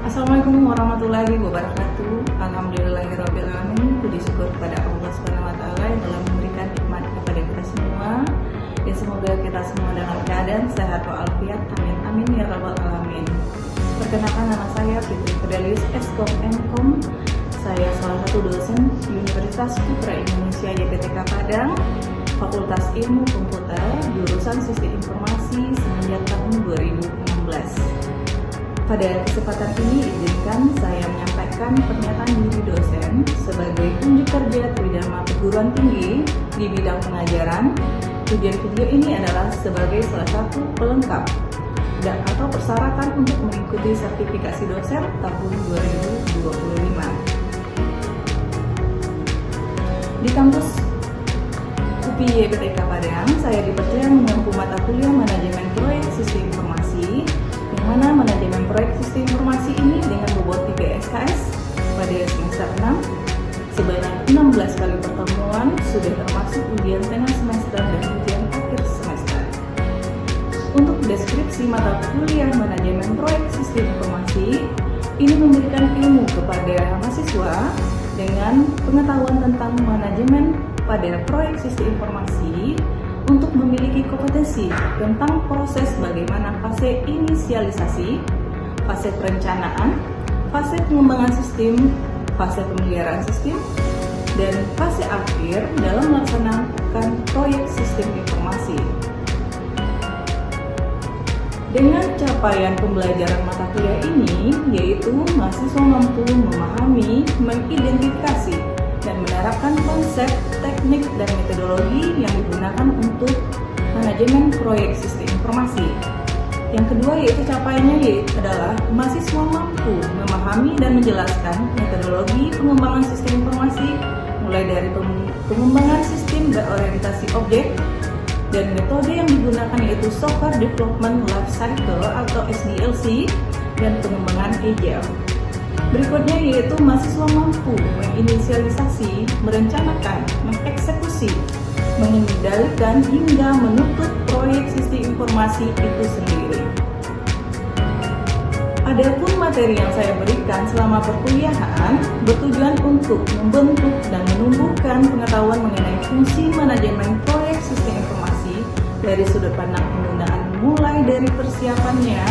Assalamualaikum warahmatullahi wabarakatuh. Alhamdulillahirrahmanirrahim. Puji syukur kepada Allah SWT yang telah memberikan nikmat kepada kita semua. Ya, semoga kita semua dalam keadaan sehat walafiat. Amin amin ya rabbal alamin. Perkenalkan, nama saya Fitri Fidelius Eskom Mkom. Saya salah satu dosen Universitas Putra Indonesia YPTK Padang, Fakultas Ilmu Komputer, jurusan Sistem Informasi semenjak tahun 2016. Pada kesempatan ini izinkan saya menyampaikan pernyataan diri dosen sebagai unjuk kerja Tridharma Perguruan Tinggi di bidang pengajaran. Tujuan video ini adalah sebagai salah satu pelengkap dan atau persyaratan untuk mengikuti sertifikasi dosen tahun 2025. Di kampus UPI YPTK Padang, saya dipercaya menempuh mata kuliah Manajemen Proyek Sistem Informasi, yang mana manajemen proyek sistem informasi ini dengan bobot 3 SKS pada semester 6 sebanyak 16 kali pertemuan, sudah termasuk ujian tengah semester dan ujian akhir semester. Untuk deskripsi mata kuliah manajemen proyek sistem informasi, ini memberikan ilmu kepada mahasiswa dengan pengetahuan tentang manajemen pada proyek sistem informasi untuk memiliki kompetensi tentang proses bagaimana fase inisialisasi, fase perencanaan, fase pengembangan sistem, fase pemeliharaan sistem, dan fase akhir dalam melaksanakan proyek sistem informasi. Dengan capaian pembelajaran mata kuliah ini, yaitu mahasiswa mampu memahami, mengidentifikasi, dan menerapkan konsep, teknik, dan metodologi yang digunakan untuk manajemen proyek sistem informasi. Yang kedua yaitu capaiannya adalah mahasiswa mampu memahami dan menjelaskan metodologi pengembangan sistem informasi, mulai dari pengembangan sistem berorientasi objek, dan metode yang digunakan yaitu Software Development Life Cycle atau SDLC, dan pengembangan Agile. Berikutnya yaitu mahasiswa mampu menginisialisasi, merencanakan, mengeksekusi, mengendalikan hingga menutup proyek sistem informasi itu sendiri. Adapun materi yang saya berikan selama perkuliahan bertujuan untuk membentuk dan menumbuhkan pengetahuan mengenai fungsi manajemen proyek sistem informasi dari sudut pandang penggunaan, mulai dari persiapannya,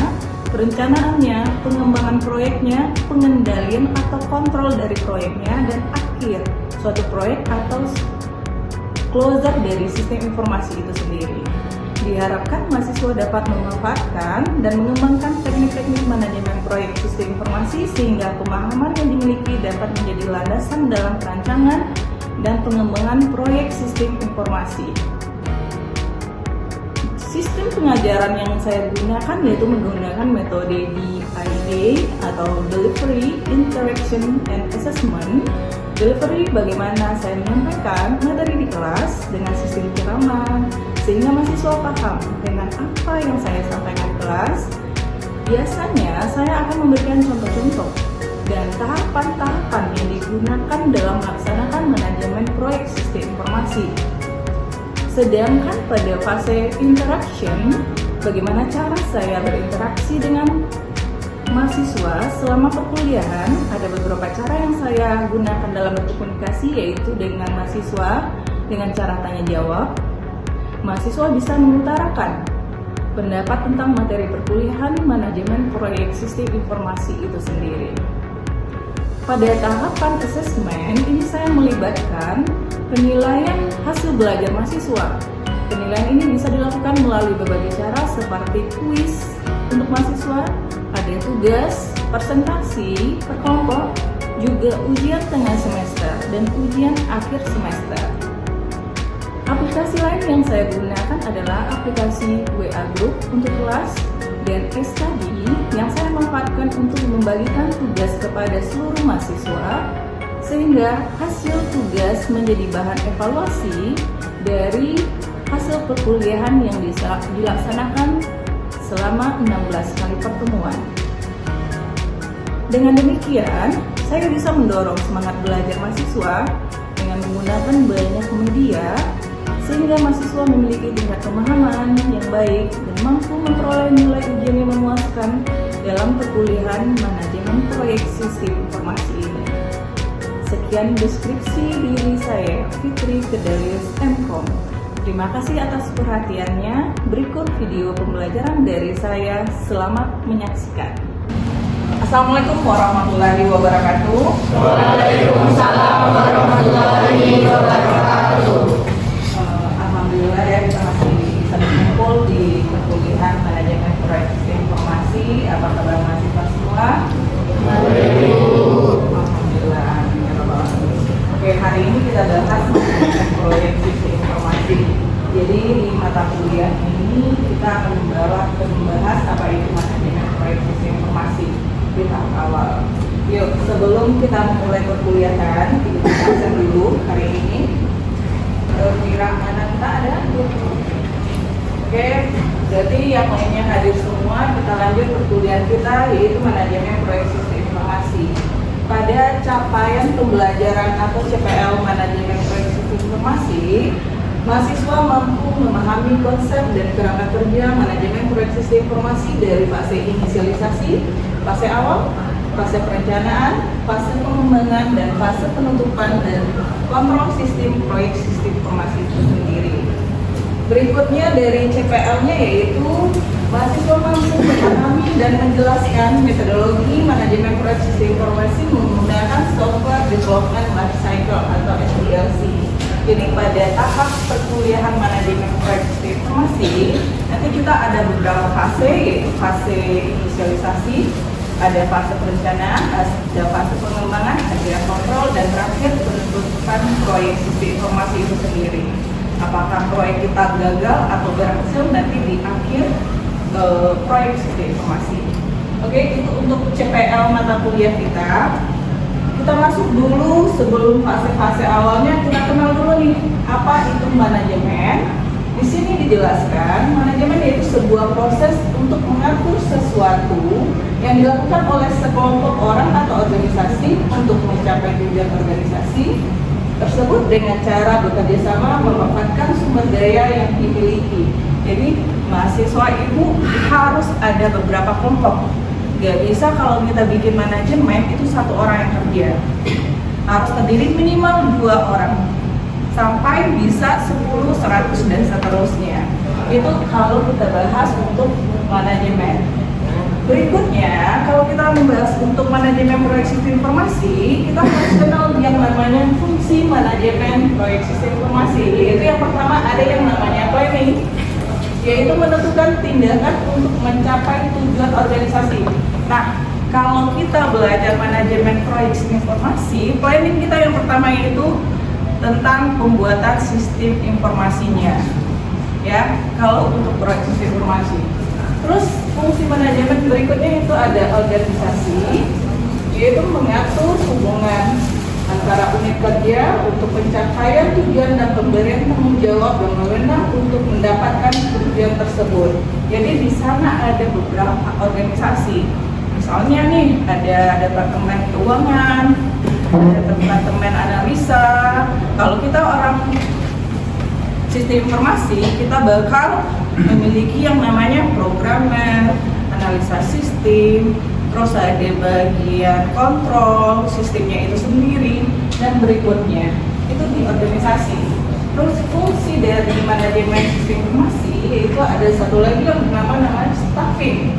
perencanaannya, pengembangan proyeknya, pengendalian atau kontrol dari proyeknya, dan akhir suatu proyek atau closure dari sistem informasi itu sendiri. Diharapkan mahasiswa dapat memanfaatkan dan mengembangkan teknik-teknik manajemen proyek sistem informasi sehingga pemahaman yang dimiliki dapat menjadi landasan dalam perancangan dan pengembangan proyek sistem informasi. Sistem pengajaran yang saya gunakan yaitu menggunakan metode DIA atau Delivery, Interaction, and Assessment. Delivery bagaimana saya menyampaikan materi di kelas dengan sistem ceramah sehingga mahasiswa paham dengan apa yang saya sampaikan di kelas. Biasanya saya akan memberikan contoh-contoh dan tahapan-tahapan yang digunakan dalam melaksanakan manajemen proyek sistem informasi. Sedangkan pada fase interaction, bagaimana cara saya berinteraksi dengan mahasiswa selama perkuliahan, ada beberapa cara yang saya gunakan dalam berkomunikasi, yaitu dengan mahasiswa dengan cara tanya jawab. Mahasiswa bisa mengutarakan pendapat tentang materi perkuliahan manajemen proyek sistem informasi itu sendiri. Pada tahapan assessment ini saya melibatkan penilaian hasil belajar mahasiswa. Penilaian ini bisa dilakukan melalui berbagai cara seperti kuis untuk mahasiswa, ada tugas, presentasi, per kelompok, juga ujian tengah semester dan ujian akhir semester. Aplikasi lain yang saya gunakan adalah aplikasi WA Group untuk kelas dan e-study yang saya manfaatkan untuk membagikan tugas kepada seluruh mahasiswa sehingga hasil tugas menjadi bahan evaluasi dari hasil perkuliahan yang dilaksanakan selama 16 kali pertemuan. Dengan demikian, saya bisa mendorong semangat belajar mahasiswa dengan menggunakan banyak media sehingga mahasiswa memiliki tingkat pemahaman yang baik dan mampu memperoleh nilai ujian yang memuaskan dalam perkuliahan manajemen proyek sistem informasi ini. Sekian deskripsi diri saya, Fitri Kedalius M.Com. Terima kasih atas perhatiannya. Berikut video pembelajaran dari saya. Selamat menyaksikan. Assalamualaikum warahmatullahi wabarakatuh. Waalaikumsalam warahmatullahi wabarakatuh. Alhamdulillah ya, kita masih bisa berkumpul di perkuliahan manajemen proyek sistem informasi. Apa kabar mahasiswa semua? Alhamdulillah. Oke, hari ini kita bahas manajemen proyek sistem informasi. Jadi di mata kuliah ini kita akan membahas apa itu manajemen proyek sistem informasi di tahap awal. Yuk, sebelum kita mulai perkuliahan, kita bahas dulu hari ini. Kira anak kita ada? Oke, berarti yang lainnya hadir semua. Kita lanjut perkuliahan kita, yaitu manajemen proyek sistem informasi. Pada capaian pembelajaran atau CPL manajemen proyek sistem informasi, mahasiswa mampu memahami konsep dan kerangka kerja manajemen proyek sistem informasi dari fase inisialisasi, fase awal, fase perencanaan, fase pengembangan, dan fase penutupan dan kontrol sistem proyek sistem informasi itu sendiri. Berikutnya dari CPL-nya yaitu mahasiswa mampu memahami dan menjelaskan metodologi manajemen proyek sistem informasi menggunakan software development life cycle atau SDLC. Jadi pada tahap perkuliahan manajemen proyek sistem informasi nanti kita ada beberapa fase, yaitu fase inisialisasi, ada fase perencanaan, ada fase pengembangan, ada kontrol, dan terakhir penutupan proyek sistem informasi itu sendiri. Apakah proyek kita gagal atau berhasil nanti di akhir proyek sistem informasi. Oke, itu untuk CPL mata kuliah kita. Kita masuk dulu sebelum fase-fase awalnya, kita kenal dulu nih apa itu manajemen. Di sini dijelaskan manajemen yaitu sebuah proses untuk mengatur sesuatu yang dilakukan oleh sekelompok orang atau organisasi untuk mencapai tujuan organisasi tersebut dengan cara bekerja sama memanfaatkan sumber daya yang dimiliki. Jadi mahasiswa ibu harus ada beberapa kelompok. Gak bisa kalau kita bikin manajemen itu satu orang yang kerja. Harus terdiri minimal 2 orang. Sampai bisa 10, 100 dan seterusnya. Itu kalau kita bahas untuk manajemen. Berikutnya, kalau kita membahas untuk manajemen proyek sistem informasi, kita harus kenal yang namanya fungsi manajemen proyek sistem informasi. Yaitu yang pertama ada yang namanya planning, yaitu menentukan tindakan untuk mencapai tujuan organisasi. Nah, kalau kita belajar manajemen proyek sistem informasi, planning kita yang pertama yaitu tentang pembuatan sistem informasinya. Ya, kalau untuk proyek sistem informasi. Terus fungsi manajemen berikutnya itu ada organisasi, yaitu mengatur hubungan antara unit kerja untuk pencapaian tujuan dan pemberian tanggung jawab dan wewenang untuk mendapatkan tujuan tersebut. Jadi di sana ada beberapa organisasi. Misalnya nih ada departemen keuangan, ada departemen analisa. Kalau kita orang sistem informasi, kita bakal memiliki yang namanya programmer, analisa sistem, terus ada bagian kontrol sistemnya itu sendiri, dan berikutnya itu di organisasi. Terus fungsi dari manajemen sistem informasi yaitu ada satu lagi yang namanya staffing,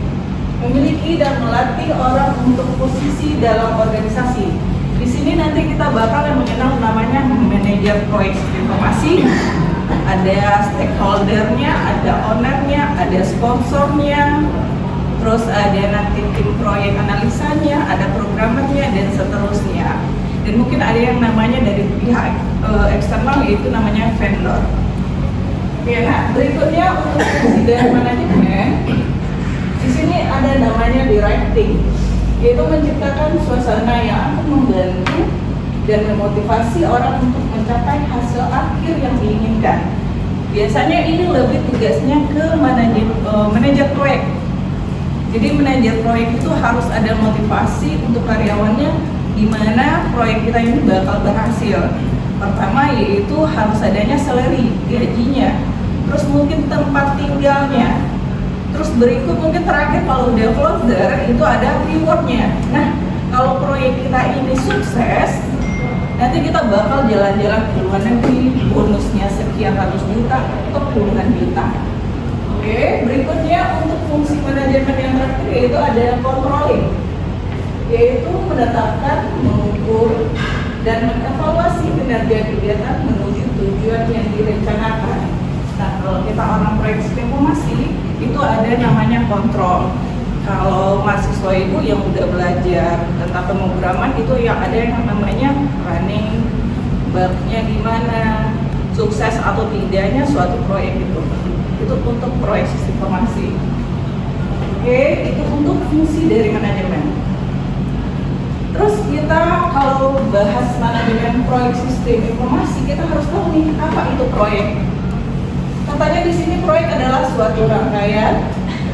memiliki dan melatih orang untuk posisi dalam organisasi. Di sini nanti kita bakal yang mengenal namanya manajer proyek sistem informasi. Ada stakeholdernya, ada ownernya, ada sponsornya, terus ada nanti tim proyek analisanya, ada programmernya, dan seterusnya. Dan mungkin ada yang namanya dari pihak eksternal, yaitu namanya vendor. Oke, nah berikutnya untuk fungsi dari manajemen, di sini ada namanya directing, yaitu menciptakan suasana yang akan membantu dan memotivasi orang untuk mencapai hasil akhir yang diinginkan. Biasanya ini lebih tugasnya ke manajer proyek. Jadi manajer proyek itu harus ada motivasi untuk karyawannya di mana proyek kita ini bakal berhasil. Pertama yaitu harus adanya salary, gajinya. Terus mungkin tempat tinggalnya. Terus berikut mungkin terakhir kalau udah closer itu ada rewardnya. Nah, kalau proyek kita ini sukses, nanti kita bakal jalan-jalan ke luar negeri, bonusnya sekian ratus juta atau puluhan juta. Oke, berikutnya untuk fungsi manajemen yang terakhir yaitu ada controlling, yaitu menetapkan, mengukur, dan mengevaluasi kinerja kegiatan menuju tujuan yang direncanakan. Nah, kalau kita orang proyek sistem informasi, itu ada namanya kontrol. Kalau mahasiswa itu yang udah belajar tentang pemrograman itu yang ada yang namanya running, bugnya gimana, sukses atau tidaknya suatu proyek itu untuk proyek sistem informasi. Oke, itu untuk fungsi dari manajemen. Terus kita kalau bahas manajemen proyek sistem informasi, kita harus tahu nih apa itu proyek. Katanya di sini proyek adalah suatu rangkaian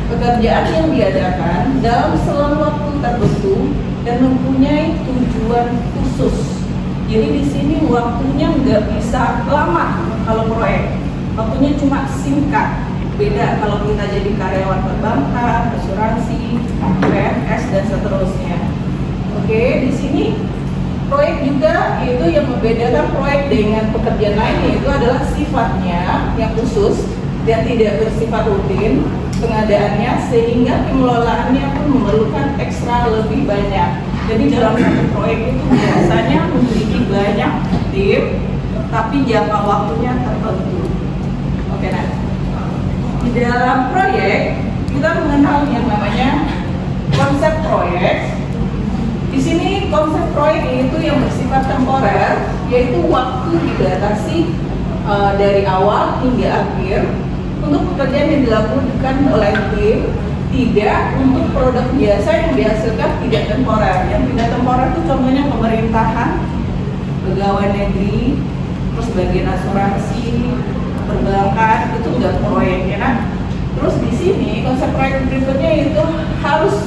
pekerjaan yang diadakan dalam selang waktu tertentu dan mempunyai tujuan khusus. Jadi di sini waktunya nggak bisa lama kalau proyek, waktunya cuma singkat. Beda kalau kita jadi karyawan perbankan, asuransi, PNS dan seterusnya. Oke, di sini proyek juga itu yang membedakan proyek dengan pekerjaan lain yaitu adalah sifatnya yang khusus dan tidak bersifat rutin pengadaannya sehingga pengelolaannya pun memerlukan ekstra lebih banyak. Jadi dalam satu proyek itu biasanya memiliki banyak tim tapi jangka waktunya tertentu. Oke, nah di dalam proyek kita mengenal yang namanya konsep proyek. Di sini konsep proyek itu yang bersifat temporer, yaitu waktu dibatasi dari awal hingga akhir untuk pekerjaan yang dilakukan oleh tim, tidak untuk produk biasa yang dihasilkan tidak temporer. Yang tidak temporer itu contohnya pemerintahan, pegawai negeri, terus bagian asuransi, perbankan itu enggak proyek ya kan? Terus di sini konsep proyek berikutnya itu harus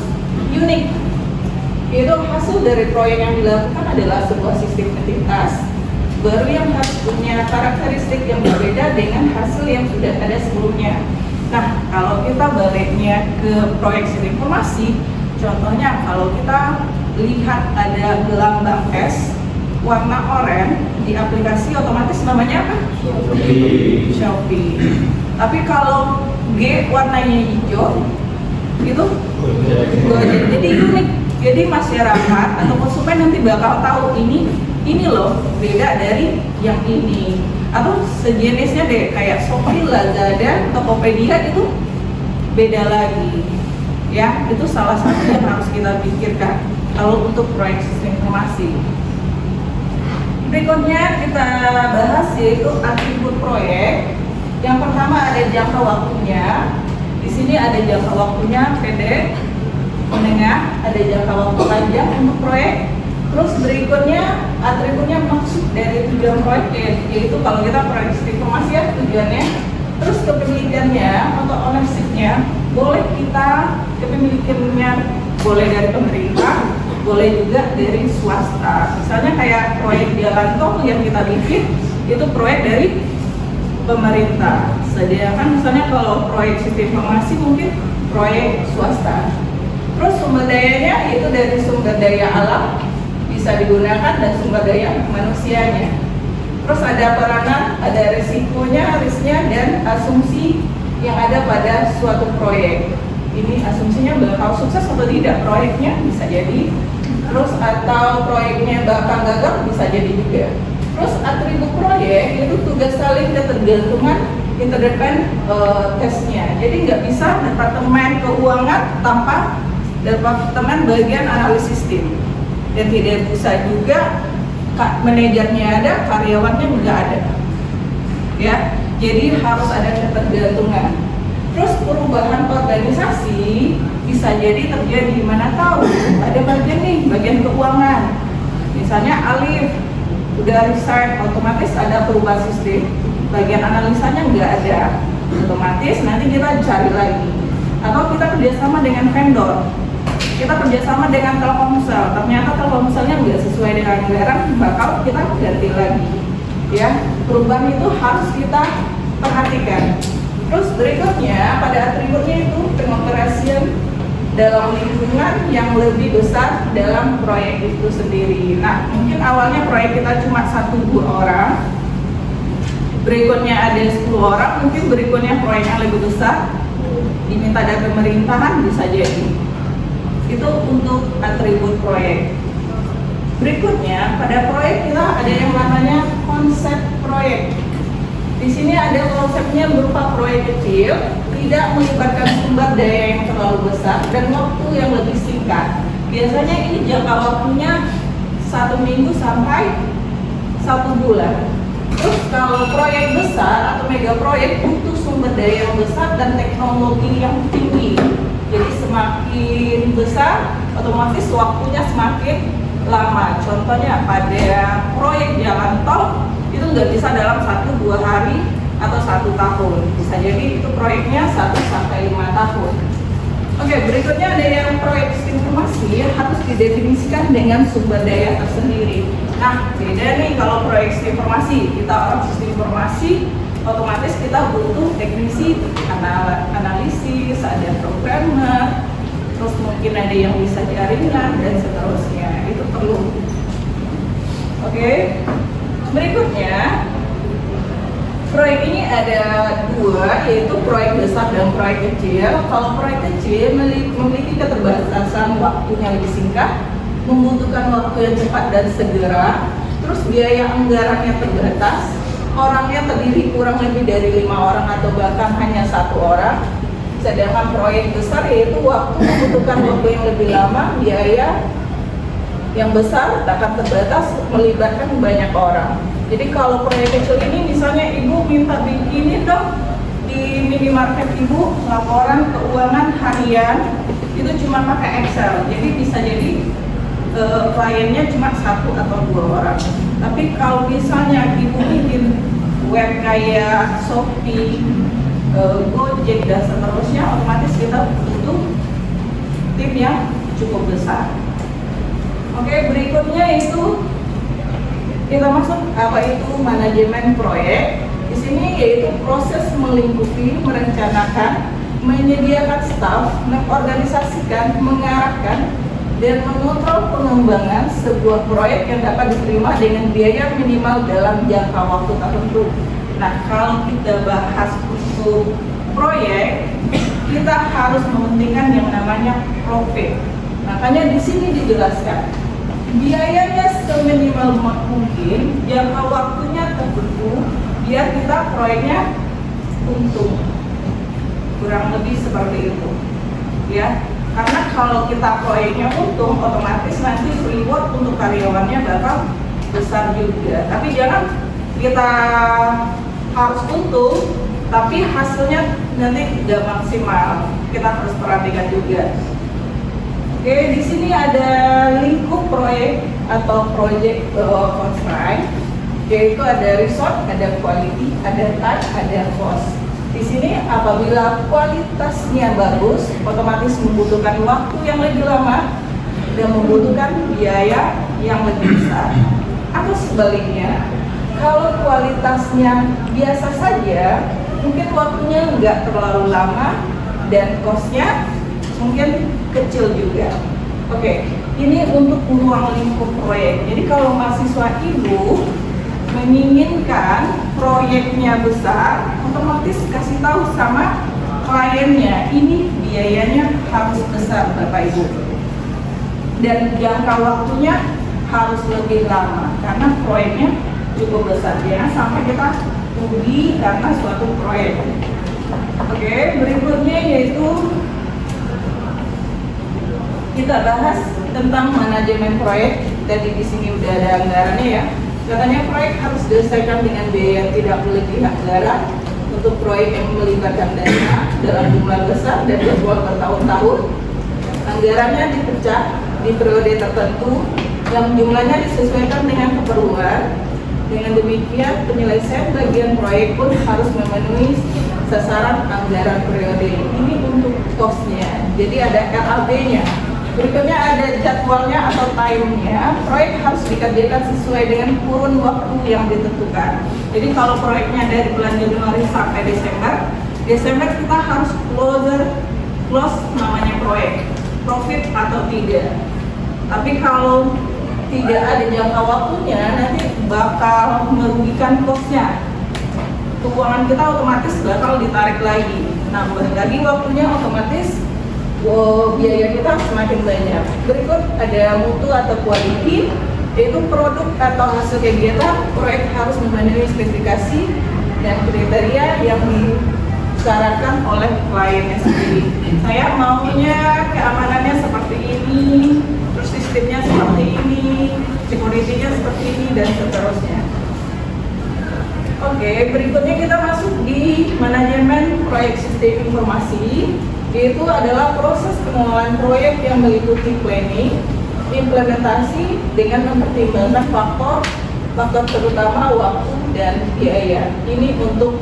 unik. Yaitu hasil dari proyek yang dilakukan adalah sebuah sistematitas baru yang harus punya karakteristik yang berbeda dengan hasil yang sudah ada sebelumnya. Nah, kalau kita baliknya ke proyek sistem informasi, contohnya kalau kita lihat ada gelambang S warna oranye di aplikasi otomatis namanya apa? Shopee. Tapi kalau G warnanya hijau itu jadi unik. Jadi masyarakat atau konsumen nanti bakal tahu ini loh beda dari yang ini atau sejenisnya deh kayak Shopee, Lazada, Tokopedia itu beda lagi ya. Itu salah satu yang harus kita pikirkan kalau untuk proyek sistem informasi. Berikutnya kita bahas yaitu atribut proyek. Yang pertama ada jangka waktunya. Di sini ada jangka waktunya pendek, menengah, ada jangka waktu panjang untuk proyek. Terus berikutnya atributnya maksud dari tujuan proyek yaitu kalau kita proyek sistem informasi ya tujuannya. Terus kepemilikannya atau ownership-nya boleh kita kepemilikannya boleh dari pemerintah, boleh juga dari swasta. Misalnya kayak proyek jalan tol yang kita bikin itu proyek dari pemerintah. Sedangkan misalnya kalau proyek sistem informasi mungkin proyek swasta. Terus sumber dayanya itu dari sumber daya alam bisa digunakan dan sumber daya manusianya. Terus ada peranan, ada risikonya, risknya dan asumsi yang ada pada suatu proyek. Ini asumsinya bakal sukses atau tidak proyeknya bisa jadi. Terus atau proyeknya bakal gagal bisa jadi juga. Terus atribut proyek itu tugas saling ketergantungan interdependen tesnya. Jadi nggak bisa departemen keuangan tanpa departemen bagian analisis sistem dan tidak bisa juga manajernya ada, karyawannya nggak ada ya, jadi harus ada ketergantungan. Terus perubahan organisasi bisa jadi terjadi, mana tahu ada bagian nih, bagian keuangan misalnya Alif udah resign, otomatis ada perubahan sistem, bagian analisanya nggak ada, otomatis nanti kita cari lagi. Atau kita kerjasama dengan vendor, kita kerjasama dengan Telkomsel, ternyata Telkomselnya nggak sesuai dengan anggaran, bakal kita ganti lagi. Ya, perubahan itu harus kita perhatikan. Terus berikutnya pada atributnya itu pengoperasian dalam lingkungan yang lebih besar dalam proyek itu sendiri. Nah, mungkin awalnya proyek kita cuma 1-2 orang, berikutnya ada 10 orang, mungkin berikutnya proyek yang lebih besar diminta dari pemerintahan, bisa jadi. Itu untuk atribut proyek. Berikutnya pada proyek kita ada yang namanya konsep proyek. Di sini ada konsepnya berupa proyek kecil, tidak melibatkan sumber daya yang terlalu besar dan waktu yang lebih singkat. Biasanya ini jangka waktunya 1 minggu sampai 1 bulan. Terus kalau proyek besar atau mega proyek butuh sumber daya yang besar dan teknologi yang tinggi. Jadi semakin besar, otomatis waktunya semakin lama. Contohnya pada proyek jalan tol itu nggak bisa dalam 1-2 hari atau 1 tahun. Bisa jadi itu proyeknya 1-5 tahun. Oke, berikutnya ada yang proyek sistem informasi harus didefinisikan dengan sumber daya tersendiri. Nah, beda nih kalau proyek sistem informasi. Kita orang sistem informasi, otomatis kita butuh teknisi, analisis, ada programmer, terus mungkin ada yang bisa jaringan dan seterusnya. Itu perlu. Oke. Berikutnya, proyek ini ada 2, yaitu proyek besar dan proyek kecil. Kalau proyek kecil memiliki keterbatasan waktunya lebih singkat, membutuhkan waktu yang cepat dan segera, terus biaya anggarannya terbatas, orangnya terdiri kurang lebih dari 5 orang atau bahkan hanya 1 orang. Sedangkan proyek besar yaitu membutuhkan waktu yang lebih lama, biaya yang besar, akan terbatas, melibatkan banyak orang. Jadi kalau proyek kecil ini misalnya ibu minta bikinin dong di minimarket ibu laporan keuangan harian, itu cuma pakai Excel. Jadi bisa jadi kliennya cuma 1 atau 2 orang. Tapi kalau misalnya ibu bikin web kayak Shopee, Gojek dan seterusnya, otomatis kita butuh tim yang cukup besar. Oke, berikutnya itu kita masuk apa itu manajemen proyek. Di sini yaitu proses melingkupi, merencanakan, menyediakan staf, mengorganisasikan, mengarahkan, dan mengontrol pengembangan sebuah proyek yang dapat diterima dengan biaya minimal dalam jangka waktu tertentu. Nah, kalau kita bahas untuk proyek, kita harus mementingkan yang namanya profit. Makanya di sini dijelaskan biayanya seminimal mungkin, jangka waktunya tertentu, biar kita proyeknya untung. Kurang lebih seperti itu, ya. Karena kalau kita proyeknya untung, otomatis nanti reward untuk karyawannya bakal besar juga. Tapi jangan kita harus untung, tapi hasilnya nanti tidak maksimal. Kita harus perhatikan juga. Oke, di sini ada lingkup proyek atau project constraint, yaitu ada resource, ada quality, ada time, ada cost. Di sini apabila kualitasnya bagus, otomatis membutuhkan waktu yang lebih lama dan membutuhkan biaya yang lebih besar. Atau sebaliknya, kalau kualitasnya biasa saja, mungkin waktunya nggak terlalu lama dan cost-nya mungkin kecil juga. Oke, ini untuk ruang lingkup proyek. Jadi kalau mahasiswa ibu menginginkan proyeknya besar, otomatis kasih tahu sama kliennya, ini biayanya harus besar Bapak Ibu. Dan jangka waktunya harus lebih lama karena proyeknya cukup besar. Jangan sampai kita rugi karena suatu proyek. Oke, berikutnya yaitu kita bahas tentang manajemen proyek. Tadi di sini udah ada anggarannya ya. Katanya proyek harus diselesaikan dengan biaya yang tidak melebihi anggaran untuk proyek yang melibatkan dana dalam jumlah besar dan jadwal bertahun-tahun. Anggarannya dipecah di periode tertentu yang jumlahnya disesuaikan dengan keperluan. Dengan demikian penyelesaian bagian proyek pun harus memenuhi sasaran anggaran periode. Ini untuk cost-nya. Jadi ada RAB-nya. Berikutnya ada jadwalnya atau time-nya. Proyek harus dikerjakan sesuai dengan kurun waktu yang ditentukan. Jadi kalau proyeknya dari bulan Januari sampai Desember, Desember kita harus close namanya proyek, profit atau tidak. Tapi kalau tidak ada jangka waktunya, nanti bakal merugikan cost-nya. Keuangan kita otomatis bakal ditarik lagi, nambah lagi waktunya, otomatis biaya kita semakin banyak. Berikut ada mutu atau quality, yaitu produk atau hasil kegiatan proyek harus memenuhi spesifikasi dan kriteria yang disyaratkan oleh kliennya sendiri. Saya maunya keamanannya seperti ini, terus sistemnya seperti ini, security-nya seperti ini, dan seterusnya. Oke, berikutnya kita masuk di manajemen proyek sistem informasi, yaitu adalah proses pengelolaan proyek yang meliputi planning, implementasi dengan mempertimbangkan faktor terutama waktu dan biaya. Ini untuk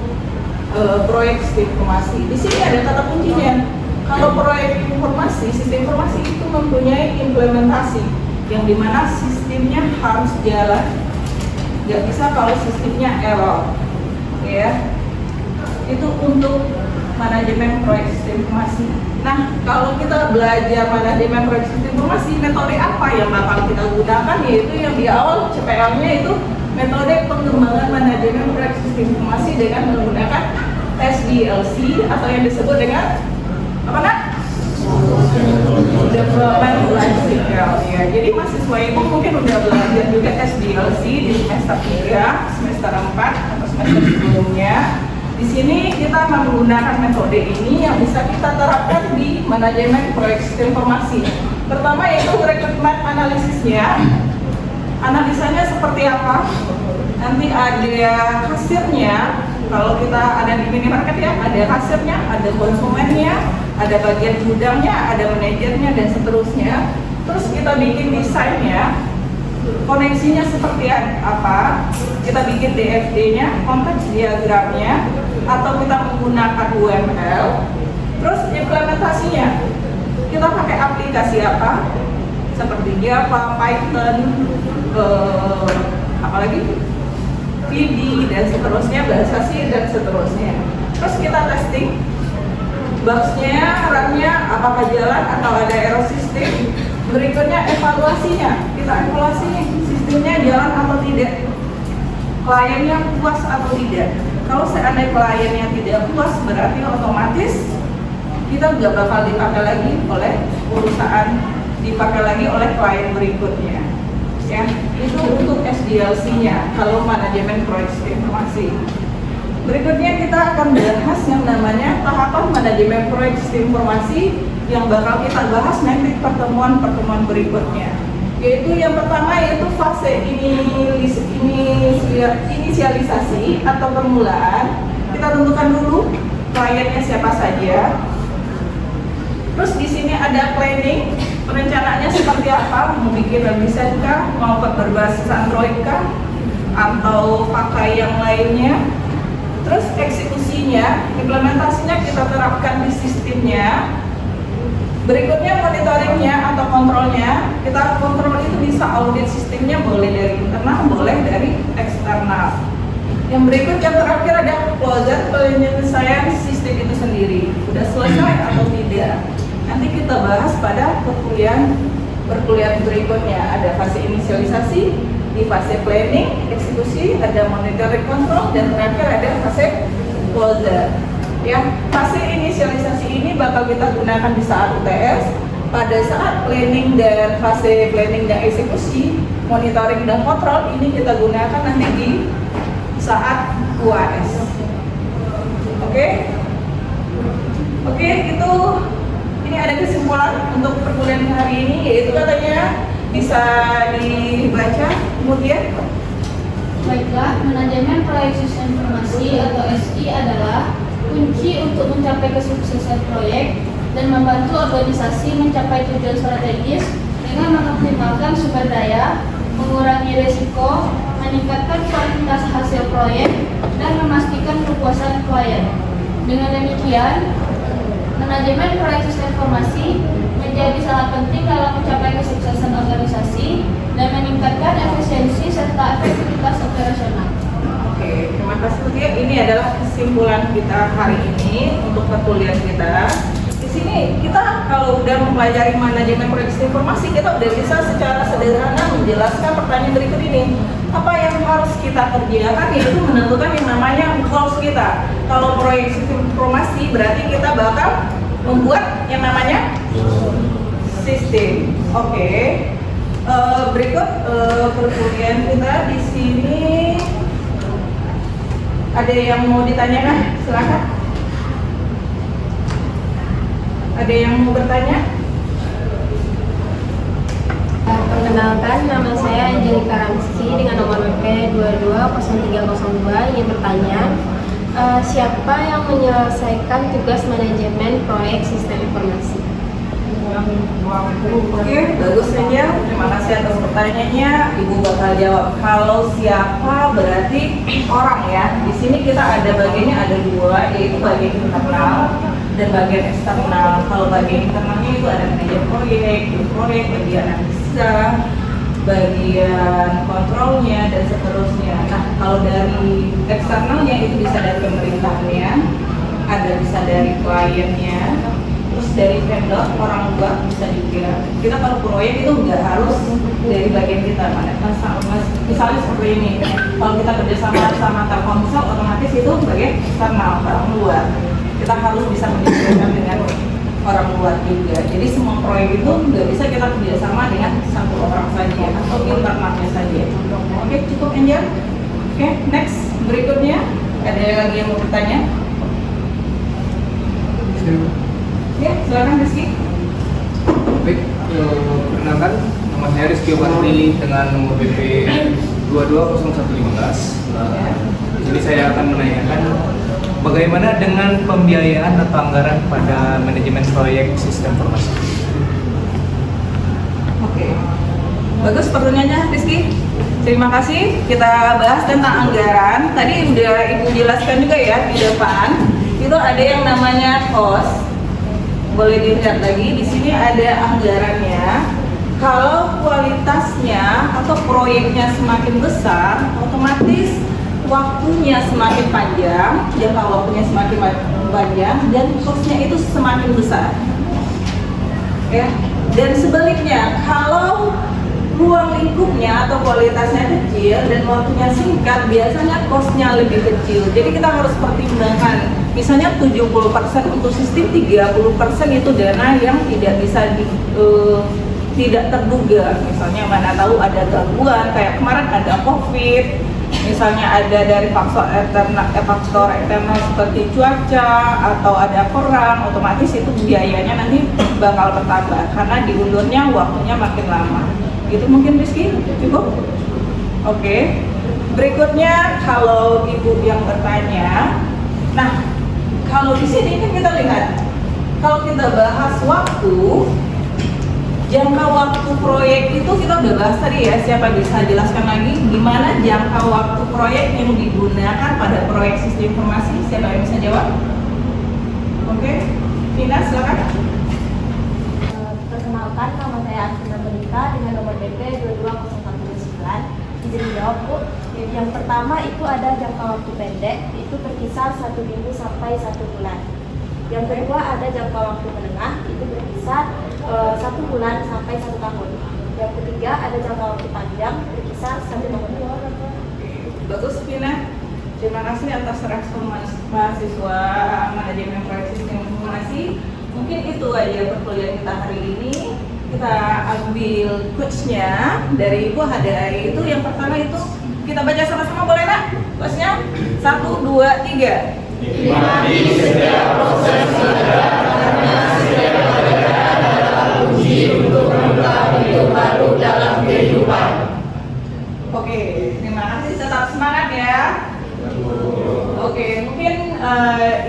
proyek sistem informasi. Di sini ada kata kuncinya. Kalau proyek informasi, sistem informasi itu mempunyai implementasi yang dimana sistemnya harus jalan. Nggak bisa kalau sistemnya error, ya. Itu untuk manajemen proyek sistem informasi. Nah, kalau kita belajar manajemen proyek sistem informasi, metode apa yang bakal kita gunakan? Yaitu yang di awal CPL-nya itu metode pengembangan manajemen proyek sistem informasi dengan menggunakan SDLC atau yang disebut dengan apa nak? Development Life Cycle, ya. Jadi mahasiswa itu mungkin udah belajar juga SDLC di semester 3, semester 4 atau semester sebelumnya. Di sini kita menggunakan metode ini yang bisa kita terapkan di manajemen proyek sistem informasi. Pertama yaitu requirement analisisnya. Analisanya seperti apa? Nanti ada kasirnya. Kalau kita ada di minimarket ya, ada kasirnya, ada konsumennya, ada bagian gudangnya, ada manajernya, dan seterusnya. Terus kita bikin desainnya, koneksinya seperti apa, kita bikin DFD-nya, konteks diagramnya, atau kita menggunakan UML. Terus implementasinya, kita pakai aplikasi apa, seperti Java, Python, apalagi VB, dan seterusnya, bahasa C, dan seterusnya. Terus kita testing, bugs-nya, RAM-nya, apakah jalan atau ada error sistem. Berikutnya evaluasinya, kita evaluasi sistemnya jalan atau tidak, kliennya puas atau tidak. Kalau seandainya kliennya tidak puas, berarti otomatis kita nggak bakal dipakai lagi oleh perusahaan, dipakai lagi oleh klien berikutnya. Ya, itu untuk SDLC-nya kalau manajemen proyek sistem informasi. Berikutnya kita akan bahas yang namanya tahapan manajemen proyek sistem informasi yang bakal kita bahas nanti pertemuan-pertemuan berikutnya. Yaitu yang pertama yaitu fase inisialisasi atau permulaan. Kita tentukan dulu kliennya siapa saja. Terus di sini ada planning, perencanaannya seperti apa, mau bikin webdesign kah, mau berbasis Android kah, atau pakai yang lainnya. Terus eksekusinya, implementasinya kita terapkan di sistemnya. Berikutnya monitoringnya atau kontrolnya, kita kontrol itu bisa audit sistemnya, boleh dari internal, boleh dari eksternal. Yang berikut yang terakhir ada closure, penyelesaian sistem itu sendiri, udah selesai atau tidak. Nanti kita bahas pada perkuliahan berikutnya. Ada fase inisialisasi, di fase planning, eksekusi, ada monitoring control, dan terakhir ada fase closure. Ya, fase inisialisasi ini bakal kita gunakan di saat UTS. Pada saat planning dan fase planning dan eksekusi, monitoring dan kontrol ini kita gunakan nanti di saat UAS. Oke, itu ini ada kesimpulan untuk perkuliahan hari ini, yaitu katanya bisa dibaca kemudian. Baiklah, manajemen proyek sistem informasi atau SI adalah kunci untuk mencapai kesuksesan proyek dan membantu organisasi mencapai tujuan strategis dengan mengoptimalkan sumber daya, mengurangi risiko, meningkatkan kualitas hasil proyek, dan memastikan kepuasan klien. Dengan demikian, manajemen proyek sistem informasi menjadi sangat penting dalam mencapai kesuksesan organisasi dan meningkatkan efisiensi serta efektivitas operasional. Oke, terima kasih ini adalah kesimpulan kita hari ini untuk perkuliahan kita. Di sini kita kalau udah mempelajari manajemen proyek informasi, kita udah bisa secara sederhana menjelaskan pertanyaan berikut ini. Apa yang harus kita kerjakan, yaitu menentukan yang namanya goals kita. Kalau proyek sistem informasi berarti kita bakal membuat yang namanya sistem. Oke. Berikut perkuliahan kita di sini. Ada yang mau ditanyakan? Silakan. Ada yang mau bertanya? Perkenalkan, nama saya Angelika Ramski dengan nomor BP 220302 yang bertanya, siapa yang menyelesaikan tugas manajemen proyek sistem informasi? Oke, bagus saja. Terima kasih atas pertanyaannya. Ibu bakal jawab. Kalau siapa berarti orang ya. Di sini kita ada bagiannya ada dua, yaitu bagian internal dan bagian eksternal. Kalau bagian internalnya itu ada manajer proyek, bagian analisa, bagian kontrolnya dan seterusnya. Nah, kalau dari eksternalnya itu bisa dari pemerintahnya, ada bisa dari kliennya, terus dari vendor orang luar bisa juga. Kita kalau proyek itu nggak harus dari bagian kita, misalnya seperti ini. Kalau kita kerjasama sama Telkomsel, otomatis itu bagian eksternal orang luar. Kita harus bisa menyesuaikan dengan orang luar juga. Jadi semua proyek itu nggak bisa kita kerjasama dengan satu orang saja atau internalnya saja. Oke, cukup Angel. Oke, next berikutnya ada lagi yang mau bertanya? Ya, silakan Rizky. Baik, perkenalkan nama saya Rizky Obatri dengan nomor BP 220115. Jadi saya akan menanyakan bagaimana dengan pembiayaan atau anggaran pada manajemen proyek sistem informasi. Oke, bagus pertanyaannya Rizky. Terima kasih. Kita bahas tentang anggaran. Tadi udah Ibu jelaskan juga ya di depan. Itu ada yang namanya cost. Boleh dilihat lagi, di sini ada anggarannya. Kalau kualitasnya atau proyeknya semakin besar, otomatis waktunya semakin panjang, jangka waktunya semakin panjang, dan cost-nya itu semakin besar. Ya. Dan sebaliknya, kalau ruang lingkupnya atau kualitasnya kecil dan waktunya singkat, biasanya cost-nya lebih kecil. Jadi kita harus pertimbangkan, misalnya 70% untuk sistem, 30% itu dana yang tidak bisa tidak terduga. Misalnya mana tahu ada gangguan, kayak kemarin ada COVID, misalnya ada dari faktor eksternal seperti cuaca atau ada perang, otomatis itu biayanya nanti bakal bertambah karena diundurnya waktunya makin lama. Itu mungkin Rizky, cukup? Oke. Berikutnya kalau Ibu yang bertanya, nah kalau di sini kan kita lihat, kalau kita bahas waktu, jangka waktu proyek itu kita udah bahas tadi ya. Siapa bisa jelaskan lagi gimana jangka waktu proyek yang digunakan pada proyek sistem informasi? Siapa yang bisa jawab? Oke, Vina silakan. Perkenalkan, nama saya Astina Monika dengan nomor BP 220109. Izin menjawab, Bu. Yang pertama itu ada jangka waktu pendek, itu berkisar 1 minggu sampai 1 bulan. Yang kedua ada jangka waktu menengah, itu berkisar 1 bulan sampai 1 tahun. Yang ketiga ada jangka waktu panjang, berkisar 1 tahun. Bagus Vina. Terima kasih atas respon mahasiswa manajemen proyek sistem informasi. Mungkin itu aja perkuliahan kita hari ini. Kita ambil quotes-nya dari Ibu Hadai. Itu yang pertama itu kita baca sama-sama, boleh nak? Quotes-nya 1, 2, 3. Di setiap proses ada karena setiap pekerjaan adalah kunci untuk membuka hidup baru dalam kehidupan. Oke, terima kasih. Tetap semangat ya. Oke, mungkin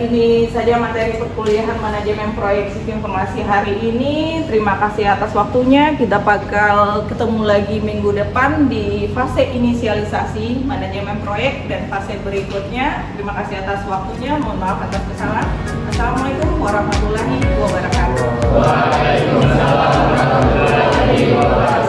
ini saja materi perkuliahan manajemen proyek sistem informasi hari ini. Terima kasih atas waktunya. Kita bakal ketemu lagi minggu depan di fase inisialisasi manajemen proyek dan fase berikutnya. Terima kasih atas waktunya. Mohon maaf atas kesalahan. Assalamualaikum warahmatullahi wabarakatuh. Waalaikumsalam warahmatullahi wabarakatuh.